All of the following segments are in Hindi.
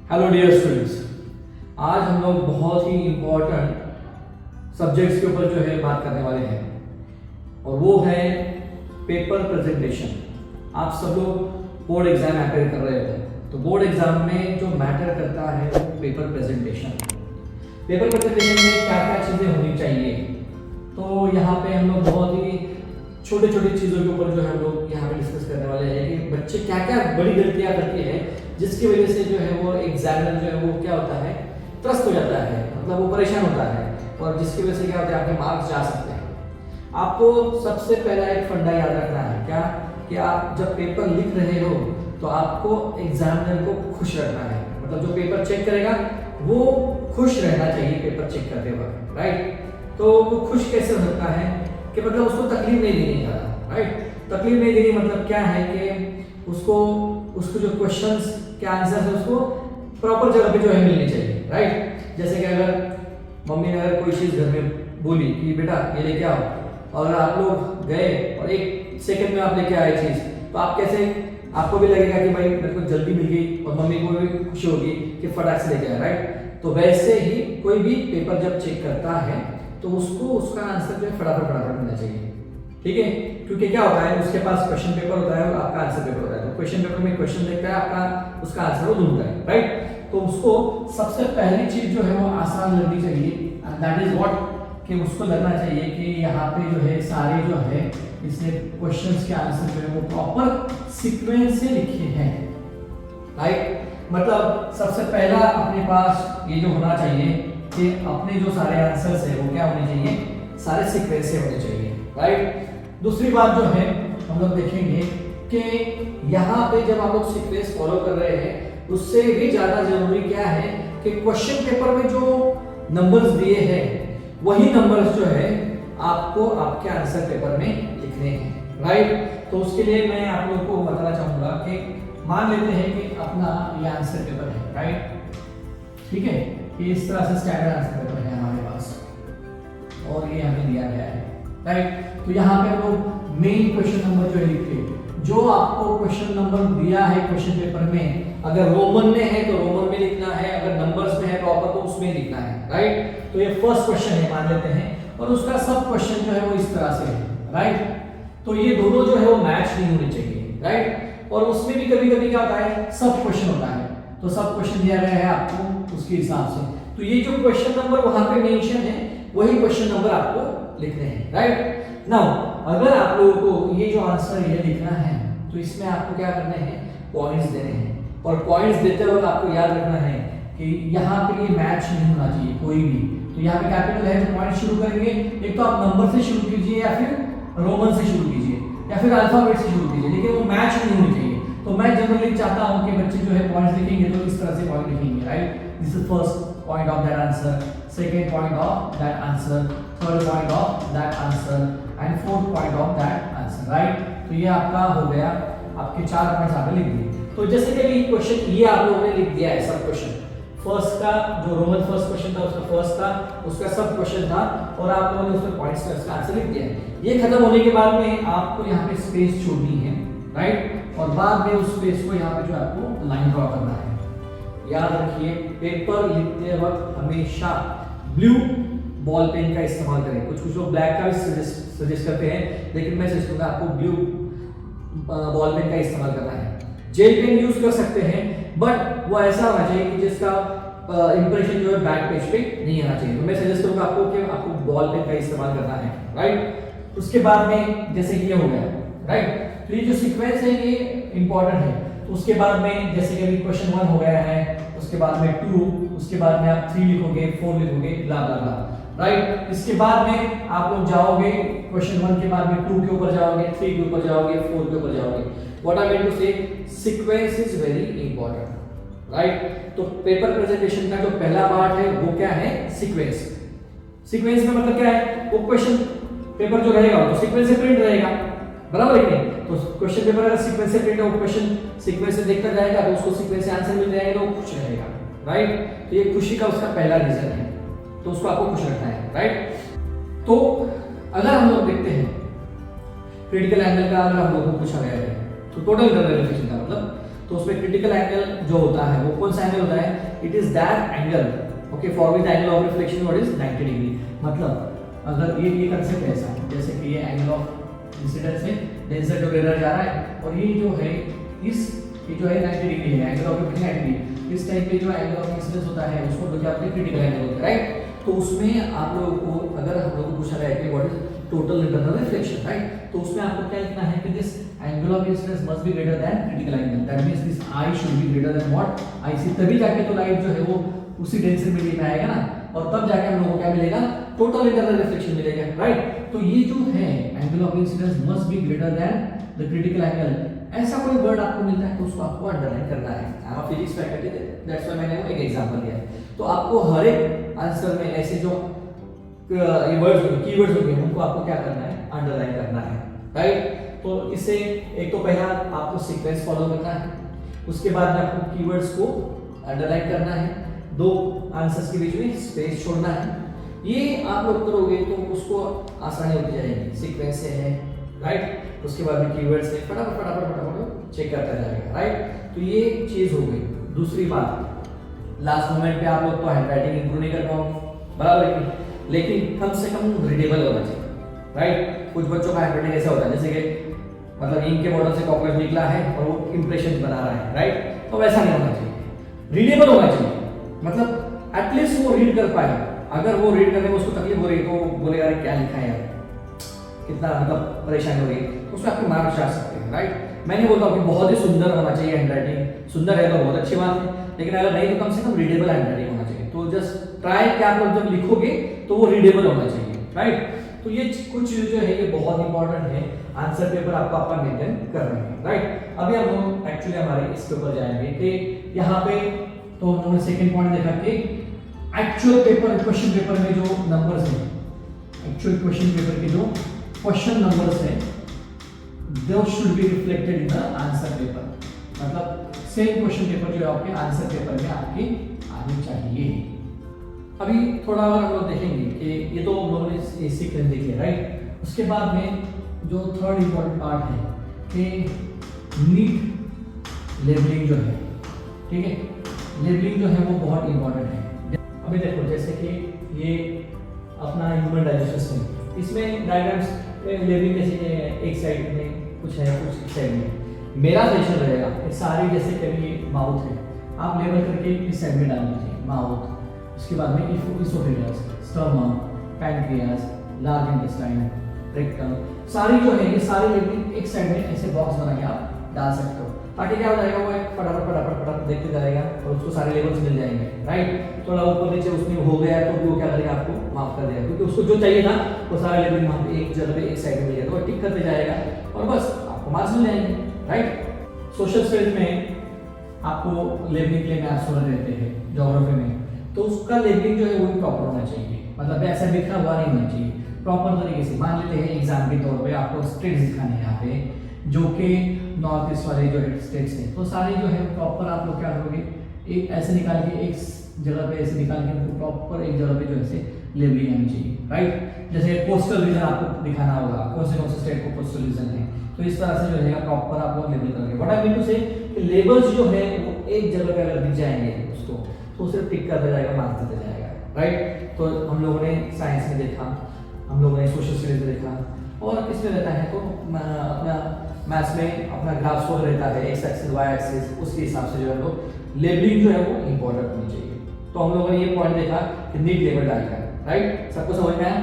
हेलो डियर स्टूडेंट्स, आज हम लोग बहुत ही इम्पोर्टेंट सब्जेक्ट्स के ऊपर जो है बात करने वाले हैं और वो है पेपर प्रेजेंटेशन। आप सब लोग बोर्ड एग्जाम अपेयर कर रहे हो, तो बोर्ड एग्जाम में जो मैटर करता है वो पेपर प्रेजेंटेशन। पेपर प्रेजेंटेशन में क्या क्या चीज़ें होनी चाहिए, तो यहाँ पे हम लोग बहुत ही छोटे छोटे चीज़ों के ऊपर जो है हम लोग यहाँ पे डिस्कस करने वाले हैं कि बच्चे क्या क्या बड़ी गलतियाँ करते हैं जिसकी वजह से जो है वो एग्जामिनर जो है वो क्या होता है, त्रस्त हो जाता है, मतलब वो परेशान होता है और जिसकी वजह से क्या होता है आपके मार्क्स जा सकते हैं। आपको सबसे पहला एक फंडा याद रखना है क्या कि आप जब पेपर लिख रहे हो तो आपको एग्जामिनर को खुश रखना है, मतलब जो पेपर चेक करेगा वो खुश रहना चाहिए पेपर चेक करते वक्त, राइट। तो वो खुश कैसे हो सकता है कि मतलब उसको तकलीफ नहीं देनी ज़्यादा, राइट। तकलीफ नहीं देनी मतलब क्या है कि उसको जो क्वेश्चंस के आंसर है उसको प्रॉपर जगह पे जो है मिलनी चाहिए, राइट। जैसे कि अगर मम्मी ने अगर कोई चीज़ घर में बोली कि बेटा ये लेके आओ और आप लोग गए और एक सेकंड में आप लेके आए चीज़, तो आप कैसे, आपको भी लगेगा कि भाई मेरे को जल्दी मिल गई और मम्मी को भी खुशी होगी कि फटाक से लेके आए, राइट। तो वैसे ही कोई भी पेपर जब चेक करता है तो उसको उसका आंसर जो है फटाफट मिलना चाहिए, ठीक है। क्योंकि क्या होता है उसके पास क्वेश्चन पेपर होता है और आपका आंसर पेपर होता है, तो क्वेश्चन पेपर में क्वेश्चन देखता है, आपका उसका आंसर वो ढूंढता है, राइट। तो उसको सबसे पहली चीज जो है वो आसान लगनी चाहिए, एंड दैट इज व्हाट कि उसको लगना चाहिए कि यहाँ पे जो है सारे जो है इसने क्वेश्चंस के आंसर जो है वो प्रॉपर सीक्वेंस से लिखे हैं, राइट। मतलब सबसे पहला अपने पास ये जो होना चाहिए कि अपने जो सारे आंसर्स है वो क्या होने चाहिए, सारे सीक्वेंस से होने चाहिए, राइट। दूसरी बात जो है हम लोग देखेंगे कि यहाँ पे जब आप लोग सीक्वेंस फॉलो कर रहे हैं उससे भी ज्यादा जरूरी क्या है कि क्वेश्चन पेपर में जो नंबर्स दिए हैं वही नंबर्स जो है आपको आपके आंसर पेपर में लिखने हैं, राइट। तो उसके लिए मैं आप लोग को बताना चाहूंगा कि मान लेते हैं कि अपना ये आंसर पेपर है, राइट, ठीक है। ये इस तरह से स्टैंडर्ड आंसर पेपर है हमारे पास और ये हमें दिया गया है, राइट। तो यहाँ पे हम लोग मेन क्वेश्चन नंबर जो है लिखते, जो आपको क्वेश्चन नंबर दिया है क्वेश्चन पेपर में, अगर रोमन में है तो रोमन में लिखना है, अगर नंबर्स में है प्रॉपर तो उसमें लिखना है, राइट। तो ये फर्स्ट क्वेश्चन है मान लेते हैं और उसका सब क्वेश्चन जो है वो इस तरह से है, राइट। तो ये दोनों जो है वो मैच नहीं होने चाहिए, राइट। और उसमें भी कभी कभी क्या होता है सब क्वेश्चन होता है, तो सब क्वेश्चन दिया गया है आपको उसके हिसाब से, तो ये जो क्वेश्चन नंबर वहां पे मेंशन है वही क्वेश्चन नंबर आपको लिखने हैं, राइट। नाउ अगर आप लोगों को ये जो आंसर ये लिखना है तो इसमें आपको क्या करने हैं, पॉइंट्स देने हैं, और पॉइंट्स देते वक्त आपको याद रखना है कि यहाँ पे ये मैच नहीं होना चाहिए कोई भी। तो यहाँ पे कैपिटल है तो पॉइंट शुरू करेंगे, एक तो आप नंबर से शुरू कीजिए या फिर रोमन से शुरू कीजिए या फिर अल्फाबेट से शुरू कीजिए, लेकिन वो मैच नहीं होनी चाहिए। तो मैं जनरली चाहता हूँ कि बच्चे जो है पॉइंट्स लिखेंगे तो इस तरह से पॉइंट लिखेंगे, right. This is first point of that answer, second point of that answer, third point of that answer and fourth point of that answer, right। तो ये आपका हो गया, आपके 4 पॉइंट्स आपने लिख दिए। तो जैसे कि अभी क्वेश्चन ये आप लोगों ने लिख दिया है सब क्वेश्चन, फर्स्ट का जो रोमन फर्स्ट क्वेश्चन था उसका फर्स्ट था, उसका सब क्वेश्चन था और आप लोगों ने उसमें पॉइंट्स का उसका आंसर लिख दिया है। ये खत्म होने के बाद में आपको यहाँ पे स्पेस छोड़नी है, राइट, और बाद में उस स्पेस को यहाँ पे जो आपको लाइन ड्रॉ करना है। याद रखिए पेपर लिखते वक्त हमेशा ब्लू बॉल पेन का इस्तेमाल करें। कुछ लोग ब्लैक का भी सजेस्ट करते हैं, लेकिन मैं सजेस्ट करूंगा आपको ब्लू बॉल पेन का इस्तेमाल करना है। जेल पेन यूज कर सकते हैं बट वो ऐसा होना चाहिए कि जिसका इंप्रेशन जो है बैक पेज पे नहीं आना चाहिए। तो मैं सजेस्ट करूंगा आपको कि आपको बॉल पेन का इस्तेमाल करना है, राइट। उसके बाद में जैसे ये हो गया, राइट, तो ये जो सीक्वेंस है ये इंपॉर्टेंट है। तो उसके बाद में जैसे कि अभी क्वेश्चन 1 हो गया है, उसके बाद में 2, उसके बाद में आप 3 लिखोगे, 4 लिखोगे, ब्ला ब्ला ब्ला, राइट। इसके बाद में आप लोग जाओगे क्वेश्चन 1 के बाद में 2 के ऊपर जाओगे, 3 के ऊपर जाओगे, 4 के ऊपर जाओगे। व्हाट आई मीन टू से sequence is very important, right. तो पेपर प्रेजेंटेशन का जो पहला पार्ट है वो क्या है, सीक्वेंस। सीक्वेंस में मतलब क्या है, वो क्वेश्चन पेपर जो रहेगा तो सीक्वेंस से प्रिंट रहेगा, बराबर है नहीं। तो क्वेश्चन पेपर अगर सीक्वेंस से प्रिंट हो, क्वेश्चन सीक्वेंस से देखता जाएगा तो उसको सीक्वेंस से आंसर मिल जाएगा तो वो खुश रहेगा, राइट। तो ये खुशी का उसका पहला रीजन है, तो उसको आपको खुश रखना है, राइट। तो अगर हम लोग देखते हैं क्रिटिकल एंगल का, अगर हम लोग को पूछा गया है तो टोटल कलर का मतलब तो उसमें क्रिटिकल एंगल जो होता है वो कौन सा एंगल होता है? It is that angle, okay, for which angle of reflection what is 90 degree. मतलब अगर ये कंसेप्ट ऐसा है जैसे कि ये एंगल ऑफ इंसिडेंस है, डेंसर टू रेडर जा रहा है और ये जो है ये जो है 90 डिग्री है, एंगल ऑफ रिफ्लेक्शन 90 डिग्री। इस टाइप पे जो एंगल ऑफ इंसिडेंस होता है उसको बोलते हैं क्रिटिकल एंगल होता है, राइट। तो उसमें आप लोगों को अगर हम लोगों को पूछा जाए कि what is total internal reflection, right, तो उसमें आपको क्या लिखना है कि this angle of incidence must be greater than critical angle, that means this I should be greater than what IC, तभी जाके तो लाइट जो है वो उसी डेंसिटी मीडियम में आएगा ना, और तब जाके हम लोगों को क्या मिलेगा? टोटल इंटरनल रिफ्लेक्शन मिलेगा, राइट। तो ये जो है angle of incidence must be greater than the critical angle, ऐसा कोई वर्ड आपको मिलता है तो उसको आपको अंडरलाइन करना है। I am physics faculty, that's why मैंने एक एग्जांपल दिया है। तो आपको हर एक आंसर में ऐसे जो ये वर्ड्स कीवर्ड्स होंगे उनको आपको क्या करना है? अंडरलाइन करना है, राइट। तो इससे एक तो पहला आपको सीक्वेंस फॉलो करना है, उसके बाद में आपको कीवर्ड्स को अंडरलाइन करना है, दो आंसर्स के बीच में स्पेस छोड़ना है। ये आप लोग करोगे तो उसको आसानी होती जाएगी, सीक्वेंस से है, राइट, उसके बाद में कीवर्ड्स से फटाफट फटाफट फटाफट चेक करता जाएगा, राइट। तो ये चीज हो गई। दूसरी बात, लास्ट मोमेंट पे आप लोग तो हैंडराइटिंग इंप्रूव नहीं कर पाओगे, बराबर है, लेकिन कम से कम रीडेबल होना चाहिए, राइट। कुछ बच्चों का हैंडराइटिंग ऐसा होता है जैसे कि मतलब इंक के बॉटल से कॉकरोच निकला है और वो इंप्रेशन बना रहा है, राइट, तो वैसा नहीं होना चाहिए, रीडेबल होना चाहिए, मतलब एटलीस्ट वो रीड कर पाए। अगर वो रीड करने में उसको तकलीफ हो रही तो बोलेगा अरे क्या लिखा है यार, कितना मतलब परेशानी हो रही है, तो उसमें आपके मार्क्स आ सकते हैं, राइट। मैं नहीं बोलता हूँ कि बहुत ही सुंदर होना चाहिए हैंडराइटिंग, सुंदर है तो बहुत अच्छी बात है, लेकिन अगर नहीं तो कम से कम रीडेबल हैंडराइटिंग होना चाहिए। तो जस्ट ट्राई कि आप लोग जब लिखोगे तो वो रीडेबल होना चाहिए, राइट। तो ये कुछ जो है ये बहुत इंपॉर्टेंट है, आंसर पेपर आपको आपका मेंटेन करना है, राइट। अभी हम लोग एक्चुअली हमारे इसके ऊपर जाएंगे कि यहाँ पे तो हम लोगों ने सेकंड पॉइंट देखा कि एक्चुअल पेपर क्वेश्चन पेपर में जो नंबर्स हैं, एक्चुअल क्वेश्चन पेपर के जो क्वेश्चन नंबर्स हैं दो should be reflected in the answer paper, मतलब सेम क्वेश्चन पेपर जो है आपके आंसर पेपर में आपके आने चाहिए। अभी थोड़ा और हम लोग देखेंगे कि ये तो हम लोगों ने सीक्वेंस देखी है, राइट। उसके बाद में जो थर्ड इंपॉर्टेंट पार्ट है कि नीट लेबलिंग जो है, ठीक है, लेबलिंग जो है वो बहुत इंपॉर्टेंट है। अभी देखो जैसे कि ये अपना ह्यूमन डाइजेस्टिव सिस्टम, इसमें डायग्राम्स लेबलिंग कैसे एक साइड में कुछ है कुछ इस साइड में। मेरा सजेशन रहेगा कि सारे जैसे कभी माउथ है आप लेबल करके इस साइड में डाल दीजिए माउथ, उसके बाद में oesophagus, stomach, pancreas, large intestine, rectum, सारी जो है ये सारी लेबलिंग एक साइड में ऐसे बॉक्स बना के आप डाल सकते हो, ताकि क्या हो जाएगा वो एक फटाफट फटाफट फटाफट देखते जाएगा और उसको सारे लेबल्स मिल जाएंगे, राइट। थोड़ा ऊपर नीचे उसमें हो गया तो भी वो क्या करेगा आपको माफ कर देगा, क्योंकि उसको जो चाहिए था वो सारे लेबल वहाँ पे एक जगह पे एक साइड में मिल गया, तो टिक करते जाएगा और बस आपको मार्क्स मिल जाएंगे, राइट। सोशल स्टडीज में आपको लेबलिंग के लिए मैथ्स वाले रहते हैं, ज्योग्राफी में तो उसका लेबलिंग जो है वो भी प्रॉपर होना चाहिए, मतलब ऐसा लिखा हुआ नहीं होना चाहिए, प्रॉपर तरीके से। मान लेते हैं एग्जाम के तौर पे आपको स्टेट्स दिखाने हैं यहाँ पे जो कि नॉर्थ ईस्ट वाले जो स्टेट्स हैं, तो सारे जो है प्रॉपर आप लोग क्या करोगे एक ऐसे निकाल के एक जगह पे ऐसे निकाल के उनको प्रॉपर एक जगह पे जो है लेबलिंग आनी चाहिए, राइट। जैसे कोस्टल रीजन आपको दिखाना होगा, कौन से स्टेट को कोस्टल रीजन है, तो इस तरह से जो है प्रॉपर आप लोग लेबल करेंगे। व्हाट आई मीन टू से कि लेबल्स जो है वो एक जगह पे अगर दिख जाएंगे उसको तो सिर्फ टिक करता जाएगा, मार्क्स देता जाएगा, राइट। तो हम लोगों ने साइंस में देखा, हम लोगों ने सोशल स्टडीज में देखा, और किसमें रहता है तो अपना मैथ्स में अपना ग्राफ्स वो रहता है एक्स एक्सिस वाई एक्सिस, उसके हिसाब से जो है तो लेबलिंग जो है वो इंपॉर्टेंट होनी चाहिए। तो हम लोगों ने ये पॉइंट देखा कि नीट लेबल डालकर, राइट, सबको समझ में आया,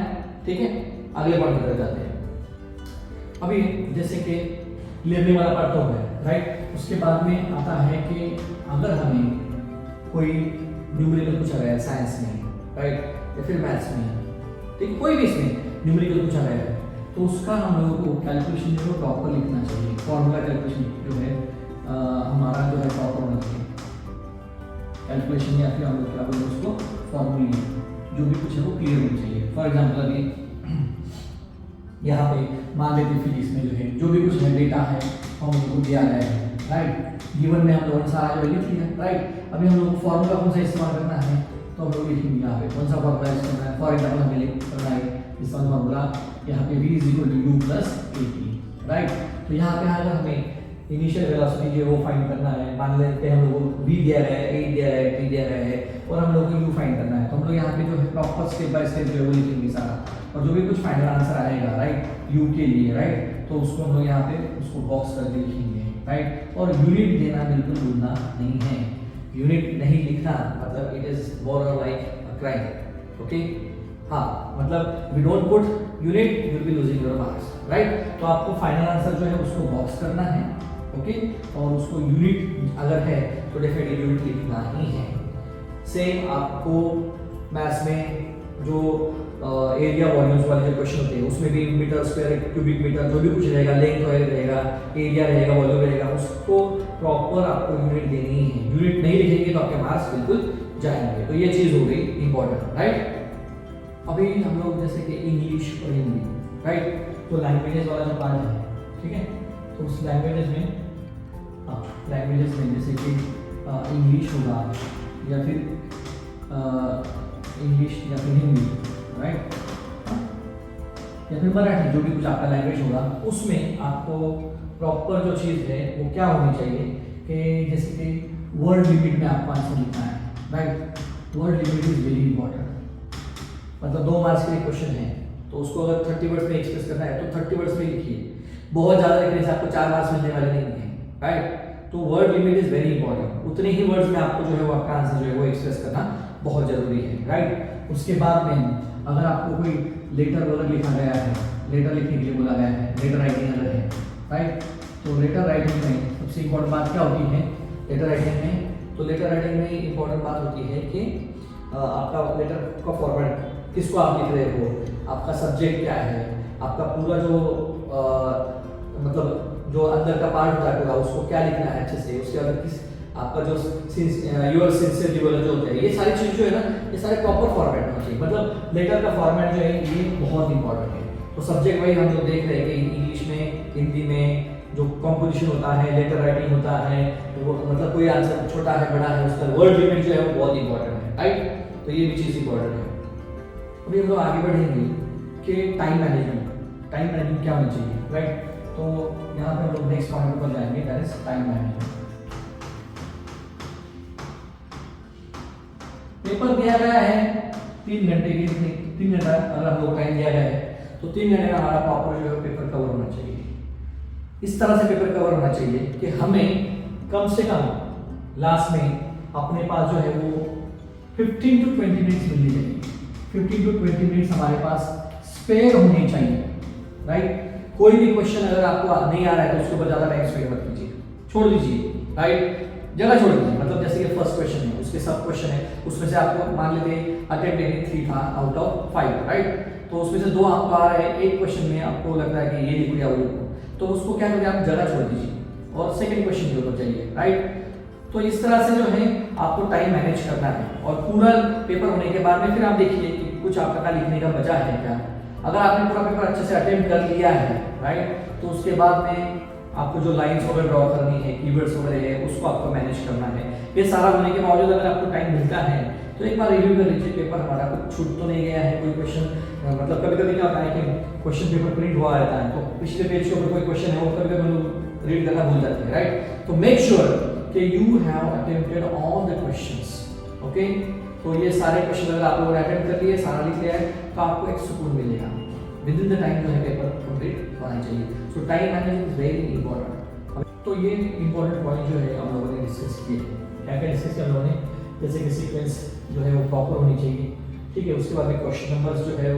ठीक है। अगले पॉइंट पर जाते हैं। अभी जैसे कि लेबलिंग वाला पार्ट तो हो गया, राइट। उसके बाद में आता है कि अगर हमें कोई न्यूमेरिकल पूछा गया है साइंस में, राइट, या फिर मैथ्स में, ठीक है, कोई भी इसमें न्यूमेरिकल पूछा गया है तो उसका हम लोगों को कैलकुलेशन जो है प्रॉपर लिखना चाहिए, फॉर्मूला कैलकुलेशन जो है हमारा जो है प्रॉपर होना चाहिए, कैलकुलेशन या फिर हम लोग क्या बोलते हैं उसको फॉर्मूले जो भी कुछ है वो क्लियर होना चाहिए। फॉर एग्जाम्पल अभी यहाँ पे मान लेते फिजिक्स में जो है जो भी कुछ है डेटा है हम लोग को दिया गया है, राइट, गिवन में हम लोगों ने सारा जो लिख लिया, राइट। अभी हम लोग को फॉर्मूला कौन सा इस्तेमाल करना है तो हम लोग लिखेंगे यहाँ पे कौन सा फॉर्मूला यूज करना है। फॉर एग्जाम्पल हमें लिख करना है इसका फॉर्मूला यहाँ पे v = u + at, राइट। तो यहाँ पे अगर हमें इनिशियल वेलोसिटी जो है वो फाइंड करना है। मान लेते हैं हम लोगों को v दिया गया है, a दिया गया है, t दिया गया है और हम लोग को u फाइंड करना है। तो हम लोग यहाँ पे जो है प्रॉपर स्टेप बाय स्टेप जो है वो लिखेंगे सारा, और जो भी कुछ फाइनल आंसर आएगा राइट u के लिए राइट, तो उसको हम लोग यहाँ पे उसको बॉक्स करके लिखेंगे राइट। और यूनिट देना बिल्कुल भूलना नहीं है, यूनिट नहीं लिखना मतलब इट इज मोर और लाइक अ क्राइम। ओके हाँ, मतलब we don't put unit you will be losing your marks right. तो आपको फाइनल आंसर जो है उसको बॉक्स करना है ओके, और उसको यूनिट अगर है तो डेफिनेटली यूनिट लिखना ही है। सेम आपको मैथ्स में जो एरिया वॉल्यूम्स वाले जो क्वेश्चन होते हैं उसमें भी मीटर स्क्वायर क्यूबिक मीटर जो भी कुछ रहेगा, लेंथ रहेगा, एरिया रहेगा, वॉल्यूम रहेगा, उसको प्रॉपर आपको यूनिट देनी है। यूनिट नहीं लिखेंगे तो आपके मार्क्स बिल्कुल जाएंगे। तो ये चीज़ हो गई इंपॉर्टेंट राइट। अभी हम लोग जैसे कि इंग्लिश और हिंदी राइट, तो लैंग्वेजेस वाला जो पार्ट है ठीक है, तो उस लैंग्वेजेस में जैसे कि इंग्लिश होगा या फिर इंग्लिश या फिर हिंदी राइट, या फिर मराठी, जो भी कुछ आपका लैंग्वेज होगा उसमें आपको प्रॉपर जो चीज़ है वो क्या होनी चाहिए कि जैसे कि वर्ड लिमिट में आपको आंसर लिखना है right. Word limit is very important, मतलब 2 मार्क्स के क्वेश्चन है तो उसको अगर 30 वर्ड्स में एक्सप्रेस करना है तो 30 वर्ड्स में लिखिए। बहुत ज़्यादा लिखने से आपको 4 मार्क्स मिलने वाले नहीं हैं राइट। तो word limit is very important, उतने ही वर्ड्स में आपको जो है वो आपका आंसर जो है वो एक्सप्रेस करना बहुत जरूरी है राइट। उसके बाद में अगर आपको कोई लेटर वगैरह लिखा गया है, लेटर लिखने के लिए बोला गया है, लेटर राइटिंग अगर है राइट, तो लेटर राइटिंग में सबसे इम्पोर्टेंट बात क्या होती है लेटर राइटिंग में, तो लेटर राइटिंग में इम्पोर्टेंट बात होती है कि आपका लेटर का फॉर्मेट किसको आप लिख रहे हो, आपका सब्जेक्ट क्या है, आपका पूरा जो मतलब जो अंदर का पार्ट होता है पूरा उसको क्या लिखना है अच्छे से, उसके बाद किस आपका जो यूर सिंसियरली वाला जो होता है, ये सारी चीज़ जो है ना ये सारे प्रॉपर फॉर्मेट होना चाहिए। मतलब लेटर का फॉर्मेट जो है ये बहुत इंपॉर्टेंट है। तो सब्जेक्ट वाइज हम लोग देख रहे हैं कि इंग्लिश में, हिंदी में जो कॉम्पोजिशन होता है, लेटर राइटिंग होता है, तो वो मतलब कोई आंसर छोटा है बड़ा है, उसका वर्ड लिमिट जो है वो बहुत इंपॉर्टेंट है राइट। तो ये भी चीज़ इंपॉर्टेंट है। अभी हम लोग आगे बढ़ेंगे कि टाइम मैनेजमेंट क्या होनी चाहिए राइट। तो यहाँ पे हम लोग नेक्स्ट पॉइंट पर जाएंगे, that is time management. Paper दिया गया है 3 घंटे की, 3 घंटा अगर हम लोग टाइम दिया गया है तो 3 घंटे में हमारा प्रॉपर जो है पेपर कवर होना चाहिए। इस तरह से पेपर कवर होना चाहिए कि हमें कम से कम लास्ट में अपने पास जो है वो 15 to 20 मिनट्स मिलनी चाहिए। 15 to 20 मिनट्स हमारे पास स्पेयर होनी चाहिए राइट। कोई भी क्वेश्चन अगर आपको नहीं आ रहा है तो उसके ऊपर ज़्यादा टाइम स्पेयर मत कीजिए, छोड़ दीजिए राइट, जगह छोड़ दीजिए। मतलब जैसे कि फर्स्ट क्वेश्चन है, उसके सब क्वेश्चन है, उसमें से आपको मान लेते अटेम्प्ट एनी 3 था आउट ऑफ 5 राइट, तो उसमें से 2 आपको आ रहा है, एक क्वेश्चन में आपको लगता है कि ये लिखो या वो लिखो, तो उसको क्या करिए आप जगह छोड़ दीजिए और सेकंड क्वेश्चन के ऊपर जाइए राइट। तो इस तरह से जो है आपको टाइम मैनेज करना है और पूरा पेपर होने के बाद में फिर आप देखिए कि कुछ आपका लिखने का बचा है क्या। अगर आपने पूरा पेपर अच्छे से अटेम्प्ट कर लिया है राइट, तो उसके बाद में आपको जो लाइंस वगैरह ड्रॉ करनी है, कीवर्ड्स वगैरह है, उसको आपको मैनेज करना है। ये सारा होने के बावजूद अगर आपको टाइम मिलता है तो एक बार रिव्यू कर लीजिए पेपर हमारा कुछ छूट तो नहीं गया है, कोई क्वेश्चन मतलब कभी कभी क्या होता है कि क्वेश्चन पेपर प्रिंट हुआ रहता है तो पिछले पेज के ऊपर कोई क्वेश्चन है वो कभी कभी हम लोग रीड करना भूल जाते हैं राइट। तो मेक श्योर कि you have attempted all the questions okay. तो ये सारे क्वेश्चन अगर आप लोगों ने अटेम्प्ट कर लिए, सारा लिख लिया है, तो आपको एक सुकून मिलेगा। विद इन द टाइम जो है पेपर कंप्लीट होना चाहिए। सो time management is very important. तो ये इंपॉर्टेंट पॉइंट जो है हम लोगों ने डिस्कस किए। क्या क्या डिस्कस किया हम लोगों ने, जैसे कि सीक्वेंस जो है वो प्रॉपर होनी चाहिए ठीक है। उसके बाद में क्वेश्चन नंबर्स जो है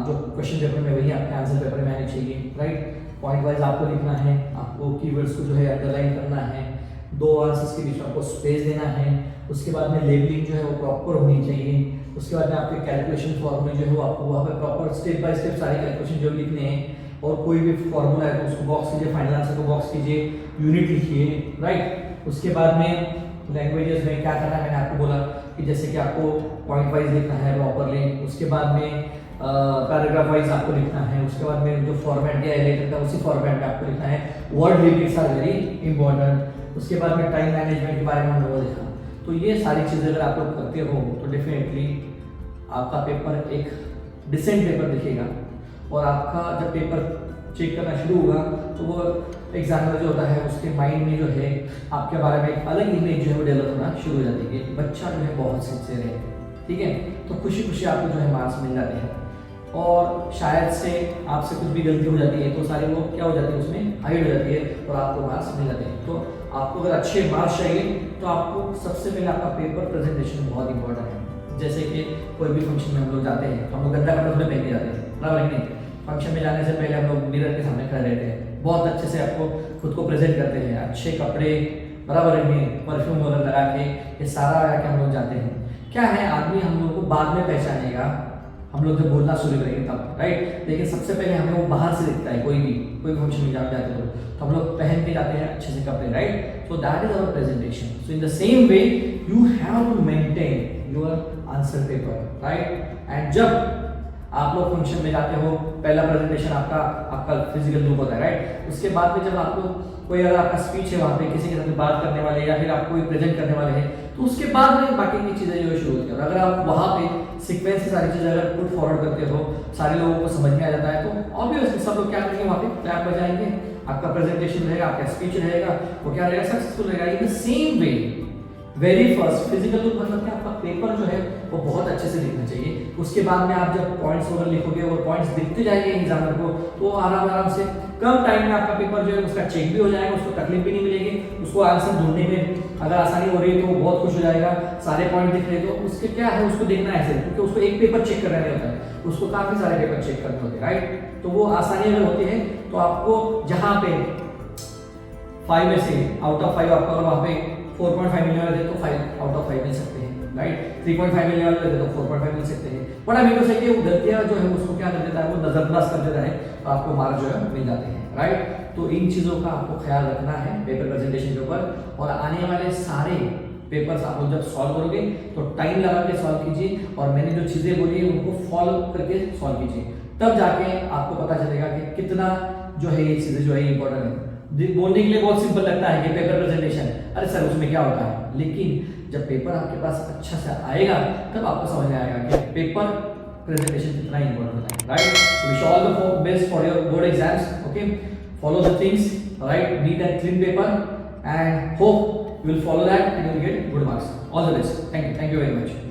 जो क्वेश्चन पेपर में वही आपके आंसर पेपर में आने चाहिए राइट। पॉइंट वाइज आपको लिखना है, आपको कीवर्ड्स को जो है अंडरलाइन करना है, 2 आंसर्स के बीच में आपको स्पेस देना है। उसके बाद में लेबलिंग जो है वो प्रॉपर होनी चाहिए। उसके बाद में आपके कैलकुलेशन फॉर्मूले जो है वो आपको वहाँ पर प्रॉपर स्टेप बाय स्टेप सारे कैलकुलेशन जो लिखने हैं, और कोई भी फॉर्मूला है तो उसको बॉक्स कीजिए, फाइनल आंसर को बॉक्स कीजिए, यूनिट लिखिए राइट। उसके बाद में लैंग्वेजेस में क्या करना है, मैंने आपको बोला कि जैसे कि आपको पॉइंट वाइज लिखना है प्रॉपरली। उसके बाद में पैराग्राफ वाइज आपको लिखना है। उसके बाद में जो फॉर्मेट दिया है लेटर का उसी फॉर्मेट में आपको लिखना है। Word limits are very important. उसके बाद में टाइम मैनेजमेंट के बारे में हम लोगों ने देखा। तो ये सारी चीज़ें अगर आप लोग करते हो तो डेफिनेटली आपका पेपर एक डिसेंट पेपर दिखेगा। और आपका जब पेपर चेक करना शुरू होगा तो वो एग्जामिनर जो होता है उसके माइंड में जो है आपके बारे में एक अलग इमेज जो है वो डेवलप होना शुरू हो जाती है कि बच्चा जो है बहुत सिंसियर है, ठीक है। तो खुशी खुशी आपको जो है मार्क्स मिल जाते हैं और शायद से आपसे कुछ भी गलती हो जाती है तो सारी वो क्या हो जाती है उसमें हाइड हो जाती है और आपको मार्क्स मिल जाते हैं। तो आपको अगर अच्छे मार्क्स चाहिए तो आपको सबसे पहले आपका पेपर प्रेजेंटेशन बहुत इंपॉर्टेंट है। जैसे कि कोई भी फंक्शन में हम लोग जाते हैं तो हम लोग गंदा कपड़ा उसमें पहन के जाते हैं, बराबर है नहीं। फंक्शन में जाने से पहले हम लोग मिरर के सामने खड़े रहते हैं, बहुत अच्छे से आपको खुद को प्रेजेंट करते हैं, अच्छे कपड़े, बराबर है नहीं, परफ्यूम वगैरह लगा के ये सारा लगा के हम लोग जाते हैं। क्या है, आदमी हम लोग को बाद में पहचानेगा हम लोग जब बोलना शुरू करेंगे तब, राइट। लेकिन सबसे पहले हमें वो बाहर से दिखता है, कोई फंक्शन में जाते हो तो हम लोग पहन के जाते हैं अच्छे से कपड़े, right. So that is our presentation. So in the same way you have to maintain your answer paper, right. And जब आप लोग फंक्शन में जाते हो, पहला प्रेजेंटेशन आपका फिजिकल लुक होता है, राइट। उसके बाद में जब आप लोग कोई अगर आपका स्पीच है वहाँ पे किसी के साथ बात करने वाले या फिर आप कोई प्रेजेंट करने वाले हैं तो उसके बाद में बाकी की चीज़ें जो है शुरू होती है। और अगर आप वहाँ पे सीक्वेंस से सारी चीज़ें अगर पुट फॉरवर्ड करते हो, सारे लोगों को समझ में आ जाता है तो ऑब्वियसली सब लोग क्या करेंगे, वहाँ पे क्लैप बजाएंगे, आपका प्रेजेंटेशन रहेगा, आपका स्पीच रहेगा, वो क्या रहेगा, सक्सेसफुल रहेगा। इन the same way very first physical look मतलब कि आपका पेपर जो है वो बहुत अच्छे से दिखना चाहिए। उसके बाद में आप जब पॉइंट्स वगैरह लिखोगे और पॉइंट्स दिखते जाएंगे एग्जामिनर को तो आराम से कम टाइम में आपका पेपर जो है उसका चेक भी हो जाएगा, उसको तकलीफ भी नहीं मिलेगी, उसको आंसर ढूंढने में अगर आसानी हो रही है तो वो बहुत खुश हो जाएगा। सारे पॉइंट दिख रहे तो उसके क्या है, उसको देखना है ऐसे, क्योंकि उसको एक पेपर चेक करना नहीं होता है, उसको काफी सारे पेपर चेक करने होते हैं, राइट। तो वो आसानी अगर होती है तो आपको जहाँ पे 5 में से आउट ऑफ 5 आपको अगर वहाँ पे 4.5 मिलने वाले थे तो 5 आउट ऑफ 5 मिल सकते हैं, राइट। 3.5 मिलने वाले थे तो 4.5 मिल सकते हैं। बट अभी तो सही गलतियां जो है उसको क्या कर देता है, वो नजरअंदाज कर देता है तो आपको मार्क जो है मिल जाते हैं, राइट। तो इन चीजों का आपको ख्याल रखना है पेपर प्रेजेंटेशन के ऊपर। और आने वाले सारे पेपर्स आप लोग जब सॉल्व करोगे तो टाइम लगा के सॉल्व कीजिए और मैंने जो चीजें बोली है उनको फॉलो करके सॉल्व कीजिए, तब जाके आपको पता चलेगा कि कितना जो है ये चीजें जो है इंपॉर्टेंट है। बोलने के लिए बहुत सिंपल लगता है कि पेपर प्रेजेंटेशन, अरे सर उसमें क्या होता है, लेकिन जब पेपर आपके पास अच्छा से आएगा तब आपको समझ में आएगा कि पेपर प्रेजेंटेशन कितना इंपॉर्टेंट होता है, right. So wish all the best for your board exams, okay. Follow the things, right, neat and clean paper and hope you will follow that and you will get good marks. All the best. Thank you very much.